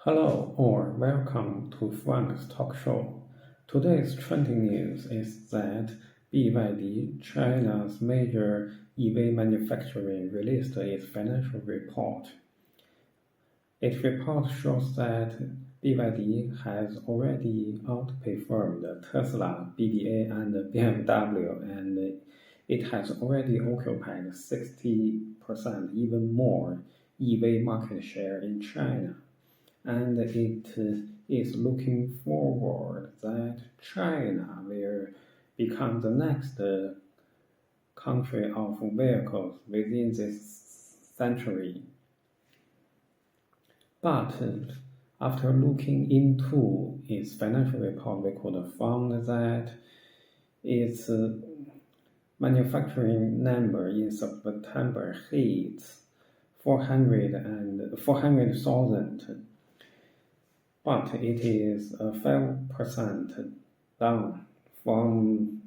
Hello or welcome to Frank's Talk Show. Today's trending news is that BYD, China's major EV manufacturer, released its financial report. Its report shows that BYD has already outperformed Tesla, BBA, and BMW, and it has already occupied 60%, even more, EV market share in China. And it is looking forward that China will become the next country of vehicles within this century. But after looking into its financial report, we could find that its manufacturing number in September hit 400,000, but it is 5% down from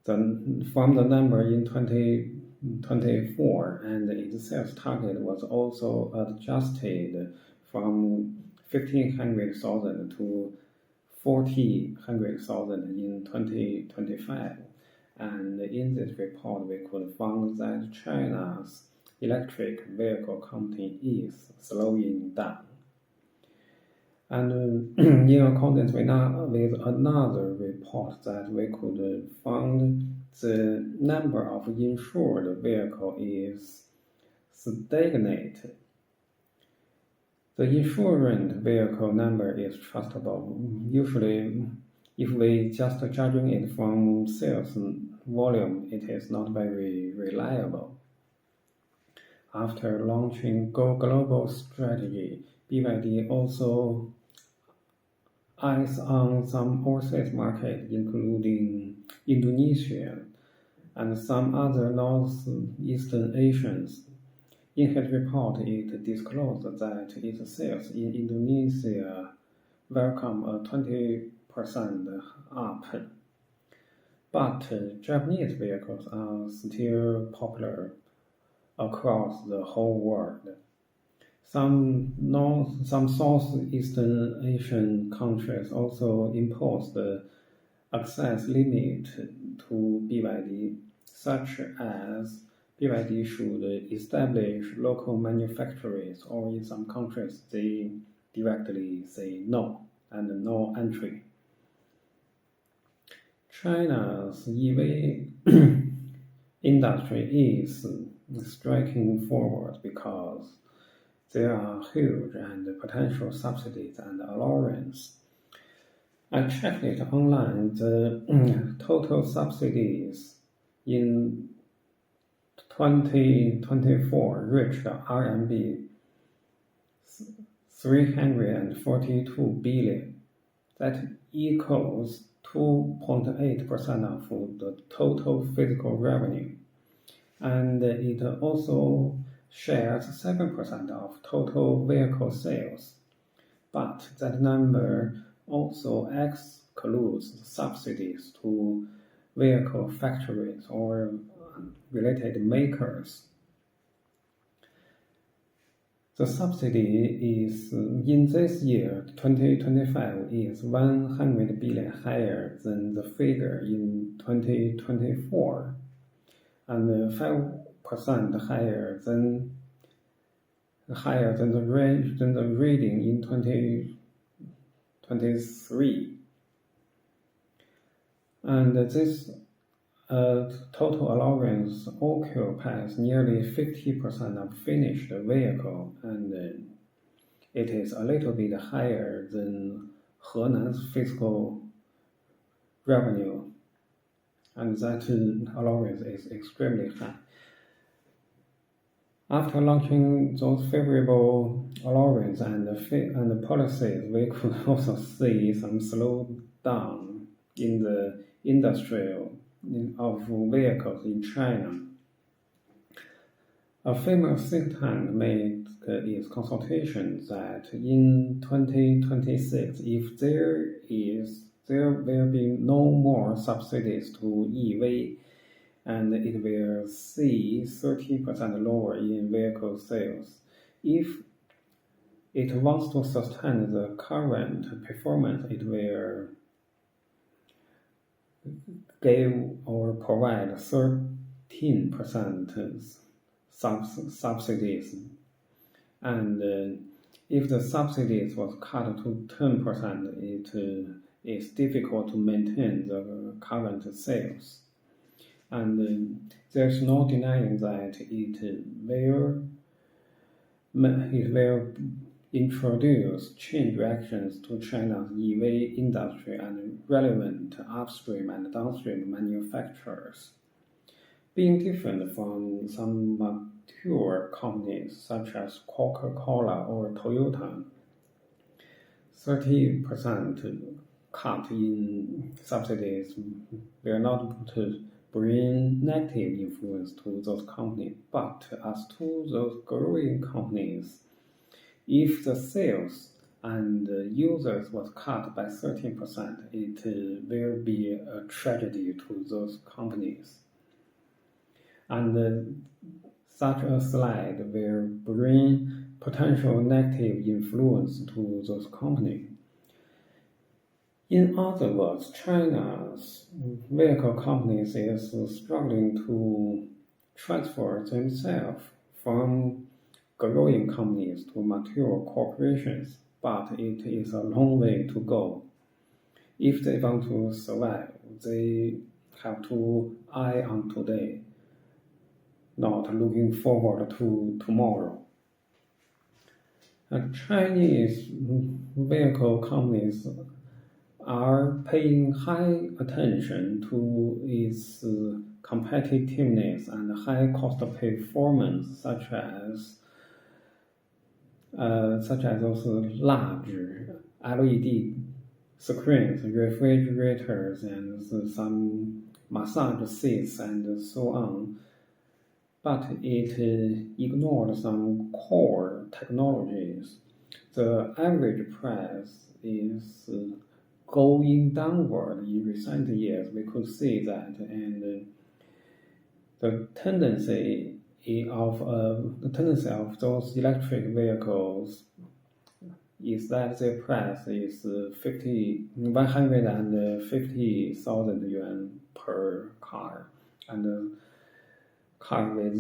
the number in 2024, and its sales target was also adjusted from 1,500,000 to 400,000 in 2025. And in this report, we could find that China's electric vehicle counting is slowing down. And in accordance with another report that we could find, the number of insured vehicles is stagnated. The insurance vehicle number is trustable. Usually, if we just judging it from sales volume, it is not very reliable. After launching global strategy, BYD also eyes on some overseas market, including Indonesia and some other Northeastern Asians. In his report, it disclosed that its sales in Indonesia welcome a 20% up. But Japanese vehicles are still popular across the whole world. Some Southeastern Asian countries also imposed the access limit to BYD, such as BYD should establish local manufacturers, or in some countries they directly say no and no entry. China's EV industry is striking forward because there are huge and potential subsidies and allowances. I checked it online. The total subsidies in 2024 reached RMB 342 billion. That equals 2.8% of the total physical revenue. And it also shares 7% of total vehicle sales. But that number also excludes subsidies to vehicle factories or related makers. The subsidy is in this year, 2025, is 100 billion higher than the figure in 2024, and 5% higher than the reading in 2023. And this total allowance occupies nearly 50% of finished vehicle, and it is a little bit higher than Henan's fiscal revenue, and that allowance is extremely high. After launching those favorable allowance and policies, we could also see some slowdown in the industrial of vehicles in China. A famous think tank made its consultation that in 2026, if there will be no more subsidies to EV, and it will see 30% lower in vehicle sales. If it wants to sustain the current performance. It will give or provide 13% subsidies, and if the subsidies was cut to 10%, it is difficult to maintain the current sales. And there's no denying that it will introduce chain reactions to China's EV industry and relevant upstream and downstream manufacturers. Being different from some mature companies such as Coca-Cola or Toyota, 30% cut in subsidies will not bring negative influence to those companies, but as to those growing companies, if the sales and users was cut by 13%, it will be a tragedy to those companies. And such a slide will bring potential negative influence to those companies. In other words, China's vehicle companies is struggling to transfer themselves from growing companies to mature corporations, but it is a long way to go. If they want to survive, they have to eye on today, not looking forward to tomorrow. And Chinese vehicle companies are paying high attention to its competitiveness and high cost performance, such as those large LED screens, refrigerators, and some massage seats, and so on. But it ignored some core technologies. The average price is going downward in recent years. We could see that, and the tendency of those electric vehicles is that their price is 150,000 yuan per car, and cars with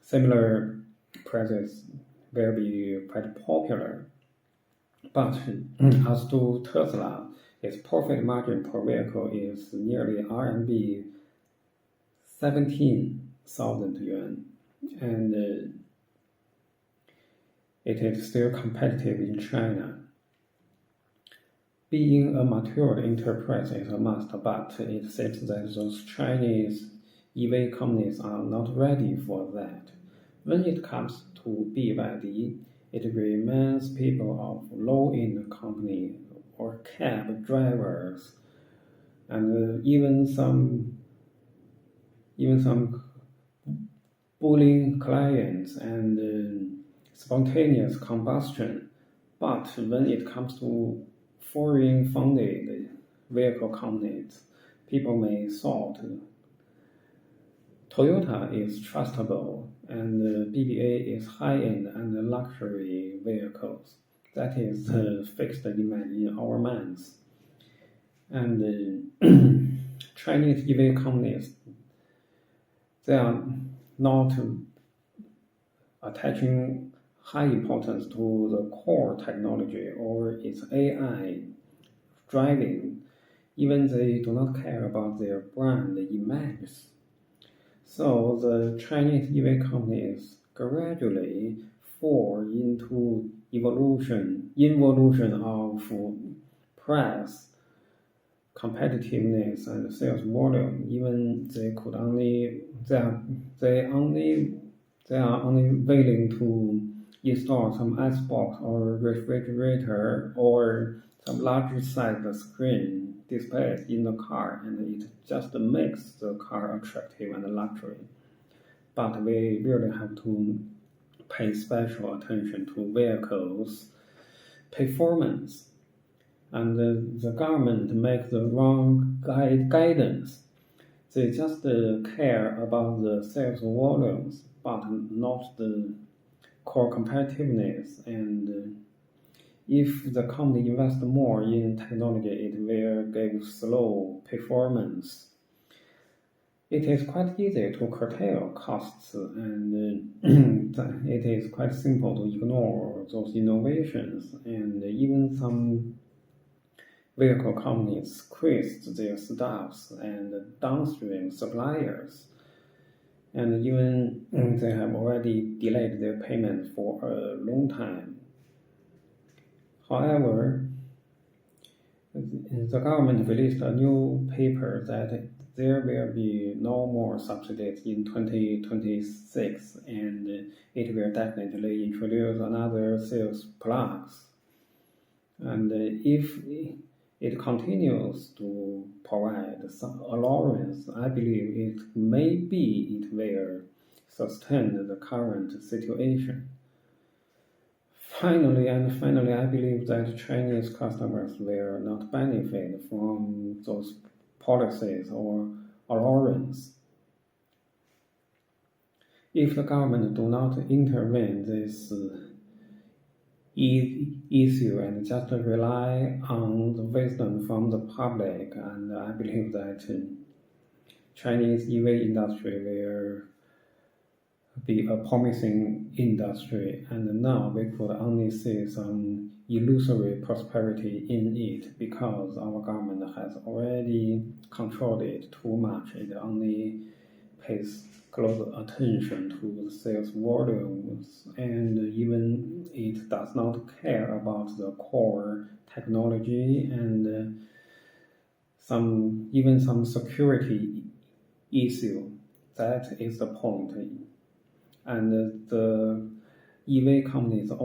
similar prices will be quite popular. But as to Tesla, its profit margin per vehicle is nearly RMB 17,000 yuan, and it is still competitive in China. Being a mature enterprise is a must, but it seems that those Chinese EV companies are not ready for that. When it comes to BYD, it remains people of low-end company or cab drivers, and even some bullying clients and spontaneous combustion. But when it comes to foreign-funded vehicle companies, people may thought Toyota is trustable, and BBA is high-end and luxury vehicles. That is fixed image in our minds. And Chinese EV companies, they are not attaching high importance to the core technology or its AI driving. Even they do not care about their brand images. So the Chinese EV companies gradually fall into involution of price, competitiveness, and sales volume. Even they are only willing to install some icebox or refrigerator or some larger size screen display in the car, and it just makes the car attractive and luxury. But we really have to pay special attention to vehicles' performance, and the government makes the wrong guidance. They just care about the sales volumes, but not the core competitiveness and If the company invests more in technology, it will give slow performance. It is quite easy to curtail costs, and it is quite simple to ignore those innovations. And even some vehicle companies squeezed their staffs and downstream suppliers, and even they have already delayed their payment for a long time. However, the government released a new paper that there will be no more subsidies in 2026, and it will definitely introduce another sales tax. And if it continues to provide some allowance, I believe it will sustain the current situation. Finally, I believe that Chinese customers will not benefit from those policies or allowance. If the government do not intervene this issue and just rely on the wisdom from the public, and I believe that Chinese EV industry will be a promising industry, and now we could only see some illusory prosperity in it because our government has already controlled it too much. It only pays close attention to the sales volumes, and even it does not care about the core technology and some security issue. That is the point. And the EV companies they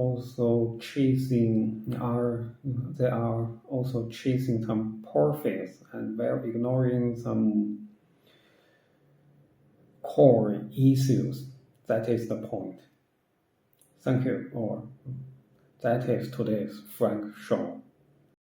are also chasing some profits and while ignoring some core issues. That is the point. Thank you, or that is today's Frank Show.